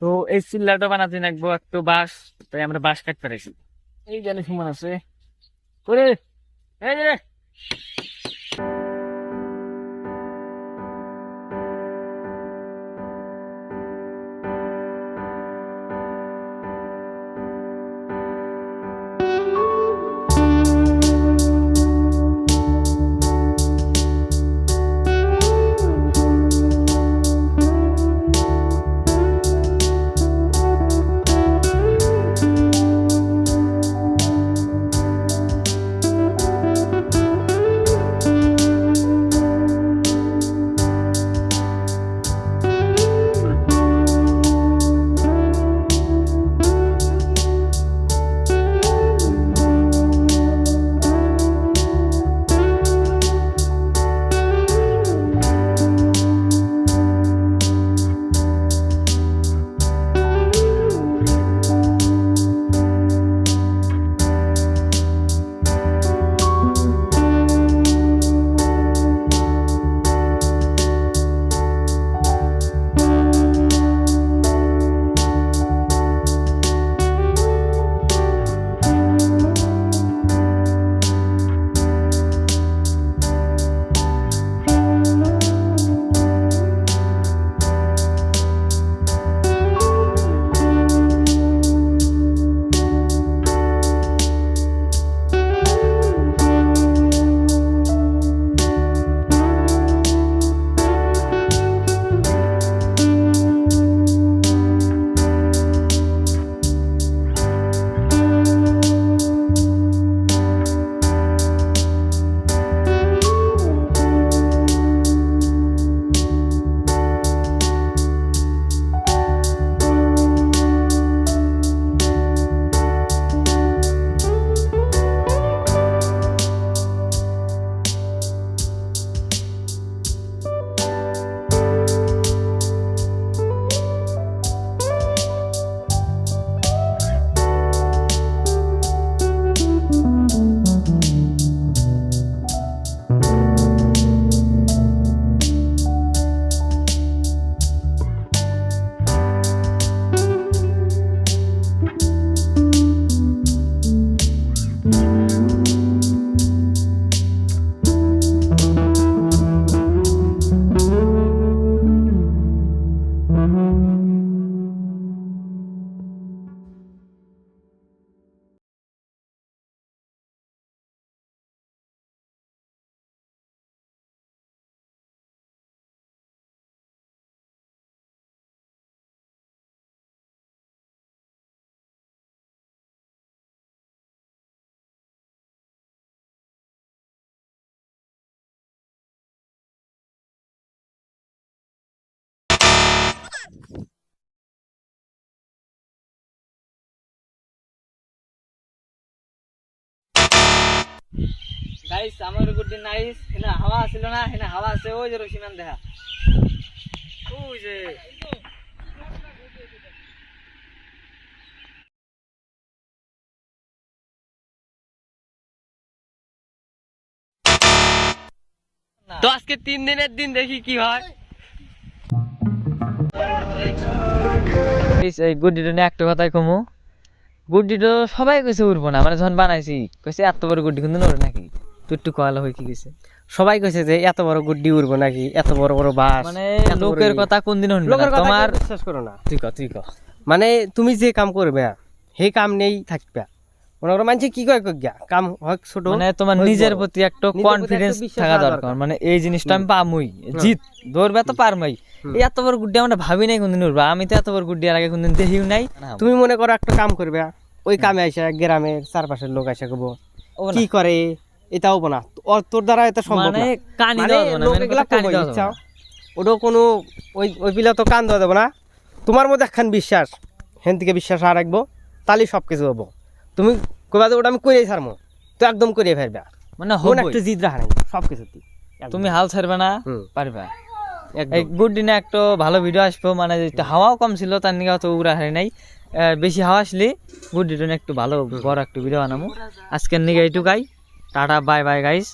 তো এই চিল্লাটা বানাতে লাগবো একটু বাঁশ, তাই আমরা বাঁশ কাটতে পারিছি। এই জানি সুমন আছে করে এই যে রে। গাইস আমার গুড্ডি নাইস, হেনা হাওয়া ছিল না, হেনা হাওয়া আছে, ওই যে রশিমান দেখা, ওই যে তো আজকে 3 দিনের দিন, দেখি কি হয়। এই গুড্ডিটা নিয়ে একটা কথাই কমু, গুড্ডিটা সবাই কইছে উড়বো না, মানে যখন বানাইছি কইছে এত বড় গুড্ডি কিন্তু নড়ে নাকি, তুই একটু কয়লা হয়ে কি গেছে, সবাই কইছে যে এত বড় গুড্ডি উড়বো নাকি, এত বড় বড় বাস, মানে লোকের কথা কোনদিন শুনবে না, লোকের কথা তোমার কেউ বিশ্বাস করো না। তুই ক মানে তুমি যে কাম করবে সেই কাম নেই থাকবে, মনে করো মানুষ কি কয় গিয়া কাম হয় ছোট, মানে তোমার হোক নিজের বড়। প্রতি একটা নিজের প্রতি কনফিডেন্স একটা বিশ্বাস থাকা থাকা দরকার, দরকার। মানে এই জিনিসটা আমি পামুই, জিত দৌড়বে তো পারমাই। এই এত বড় গুড্ডি আমরা ভাবি নাই কোনদিন উঠবা, আমি তো এত বড় গুড্ডি আর আগে কোনদিন দেখিও নাই। তুমি মনে করো একটা কাম করবে, ওই কামে আইসা গ্রামের চারপাশের লোক আইসা কব কি করে, এটাও না তোর দ্বারা এটা সম্ভব মানে না। কানি মানে দেওয়া যাবে না, লোক মানে এগুলা কথা কানি কবই, দেওয়া যাবে বুঝছাও? না। ওটাও কোনো ওই পিলা তো কান দেওয়া যাবে না, তোমার মধ্যে একখান বিশ্বাস, হেন থেকে বিশ্বাস আর রাখবো, তাহলে সব কিছু হবো। তুমি কইবা যে ওটা আমি করেই ছাড়বো, তো একদম করে ফেলবা, মানে মনে হবই, একটু জিদ রাখা নাই সব কিছুতে। তুমি হাল ছাড়বে না, হুম। পারবা। একদম। এই গুড দিনে একটা ভালো ভিডিও আসবো, মানে যেটা হাওয়াও কম ছিল তার নিকে অত উড়া হারি নাই, বেশি হাওয়া আসলে গুড দিনে একটু ভালো বড় একটা ভিডিও বানাবো। আজকের নিকে এইটুকাই, টাটা বাই বাই গাইস।